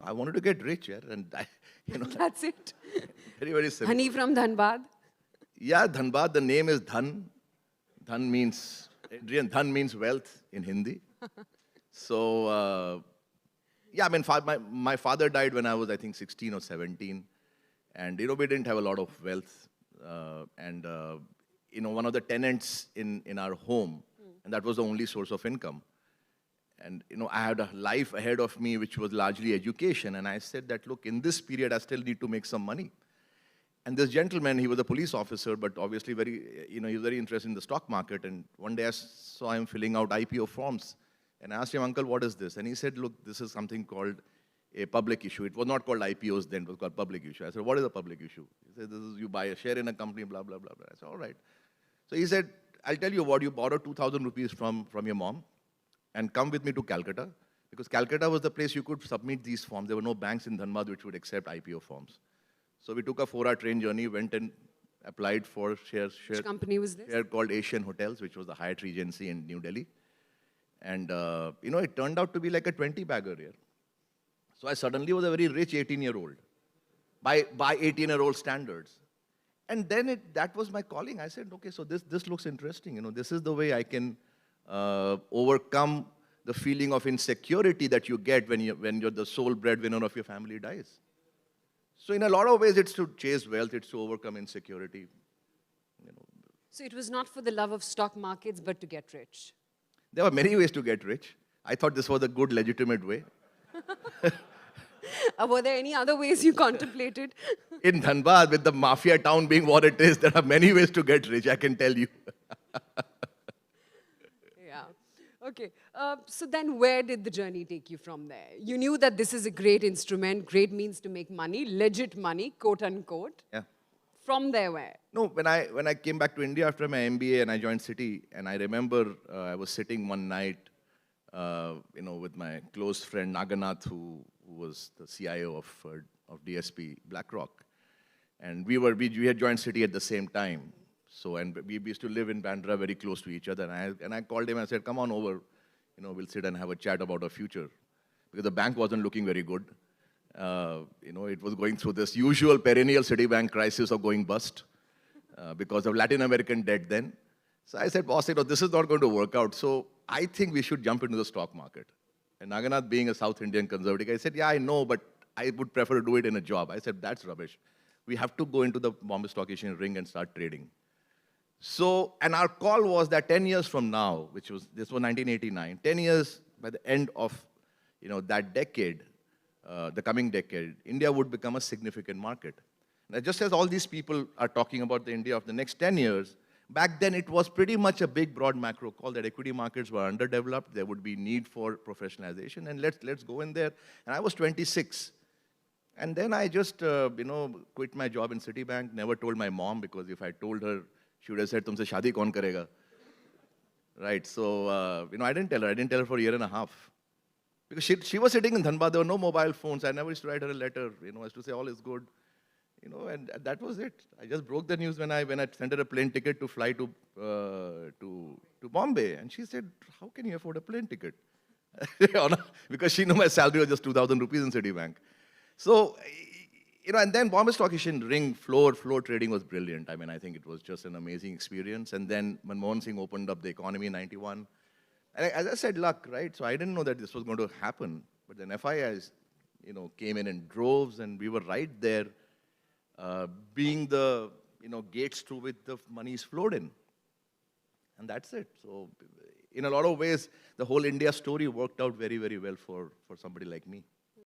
I wanted to get rich, yeah, and That's it. very, very simple. Honey from Dhanbad. Yeah, Dhanbad, the name is Dhan. Dhan means, Adrian, Dhan means wealth in Hindi. So, yeah, I mean, my father died when I was, I think, 16 or 17. And, we didn't have a lot of wealth. And, one of the tenants in our home, and that was the only source of income. And, I had a life ahead of me, which was largely education. And I said that, look, in this period, I still need to make some money. And this gentleman, he was a police officer, but obviously he was very interested in the stock market. And one day I saw him filling out IPO forms. And I asked him, Uncle, what is this? And he said, look, this is something called a public issue. It was not called IPOs then, it was called public issue. I said, what is a public issue? He said, this is you buy a share in a company, blah, blah, blah, blah. I said, all right. So he said, I'll tell you what, you borrow 2,000 rupees from your mom and come with me to Calcutta, because Calcutta was the place you could submit these forms. There were no banks in Dhanbad which would accept IPO forms. So we took a 4-hour train journey, went and applied for shares. Which company was this? Share called Asian Hotels, which was the Hyatt Regency in New Delhi. And, it turned out to be like a 20-bagger here. So I suddenly was a very rich 18-year-old, by 18-year-old standards. And then that was my calling. I said, okay, so this looks interesting. This is the way I can overcome the feeling of insecurity that you get when you're the sole breadwinner of your family dies. So in a lot of ways, it's to chase wealth, it's to overcome insecurity. So it was not for the love of stock markets, but to get rich. There were many ways to get rich. I thought this was a good, legitimate way. Were there any other ways you contemplated? In Dhanbad, with the mafia town being what it is, there are many ways to get rich, I can tell you. Yeah. Okay. So then where did the journey take you from there? You knew that this is a great instrument, great means to make money, legit money, quote unquote. Yeah. From there, where? No, when I came back to India after my MBA and I joined Citi, and I remember I was sitting one night, with my close friend Naganath, who was the CIO of DSP BlackRock, and we had joined Citi at the same time. So, and we used to live in Bandra, very close to each other. And I called him and said, come on over, we'll sit and have a chat about our future, because the bank wasn't looking very good. It was going through this usual perennial Citibank crisis of going bust because of Latin American debt then. So I said, boss, this is not going to work out. So I think we should jump into the stock market. And Naganath, being a South Indian conservative, I said, yeah, I know, but I would prefer to do it in a job. I said, that's rubbish. We have to go into the Bombay Stock Exchange ring and start trading. So, and our call was that 10 years from now, this was 1989, 10 years by the end of, that decade, the coming decade, India would become a significant market. Now, just as all these people are talking about the India of the next 10 years, back then it was pretty much a big, broad macro call that equity markets were underdeveloped, there would be need for professionalization, and let's go in there. And I was 26. And then I just, quit my job in Citibank, never told my mom, because if I told her, she would have said, tumse shaadi kaun karega? Right, so, I didn't tell her for a year and a half. Because she was sitting in Dhanbad, there were no mobile phones. I never used to write her a letter, as to say all is good. And that was it. I just broke the news when I sent her a plane ticket to fly to Bombay. And she said, how can you afford a plane ticket? Because she knew my salary was just 2,000 rupees in Citibank. So, and then Bombay Stock Exchange ring floor trading was brilliant. I mean, I think it was just an amazing experience. And then Manmohan Singh opened up the economy in 91. And as I said, luck, right? So I didn't know that this was going to happen. But then FIIs, came in droves, and we were right there, being the, gates through which the monies flowed in. And that's it. So in a lot of ways, the whole India story worked out very, very well for somebody like me.